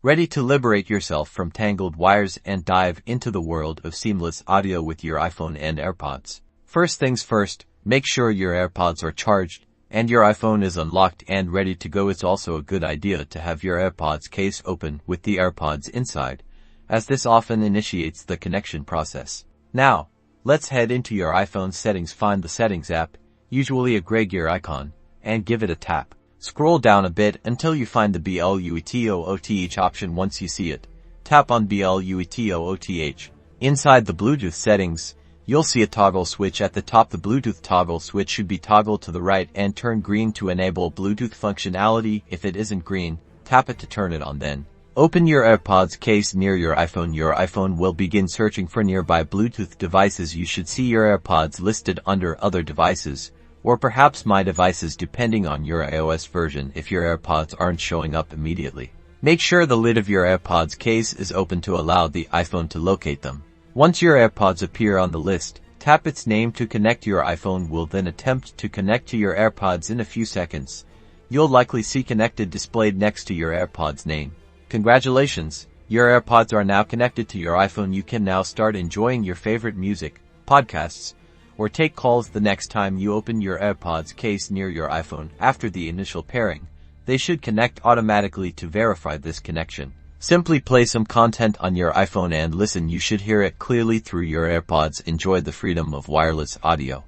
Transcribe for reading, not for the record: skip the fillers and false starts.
Ready to liberate yourself from tangled wires and dive into the world of seamless audio with your iPhone and AirPods? First things first, make sure your AirPods are charged and your iPhone is unlocked and ready to go. It's also a good idea to have your AirPods case open with the AirPods inside, as this often initiates the connection process. Now, let's head into your iPhone settings. Find the Settings app, usually a gray gear icon, and give it a tap. Scroll down a bit until you find the BLUETOOTH option. Once you see it, tap on BLUETOOTH. Inside the Bluetooth settings, you'll see a toggle switch at the top. The Bluetooth toggle switch should be toggled to the right and turn green to enable Bluetooth functionality. If it isn't green, tap it to turn it on. Then, open your AirPods case near your iPhone. Your iPhone will begin searching for nearby Bluetooth devices. You should see your AirPods listed under Other Devices, or perhaps My Devices depending on your iOS version if your AirPods aren't showing up immediately. Make sure the lid of your AirPods case is open to allow the iPhone to locate them. Once your AirPods appear on the list, tap its name to connect. Your iPhone will then attempt to connect to your AirPods in a few seconds. You'll likely see Connected displayed next to your AirPods name. Congratulations! Your AirPods are now connected to your iPhone. You can now start enjoying your favorite music, podcasts, or take calls the next time you open your AirPods case near your iPhone. After the initial pairing, they should connect automatically. To verify this connection, simply play some content on your iPhone and listen. You should hear it clearly through your AirPods. Enjoy the freedom of wireless audio.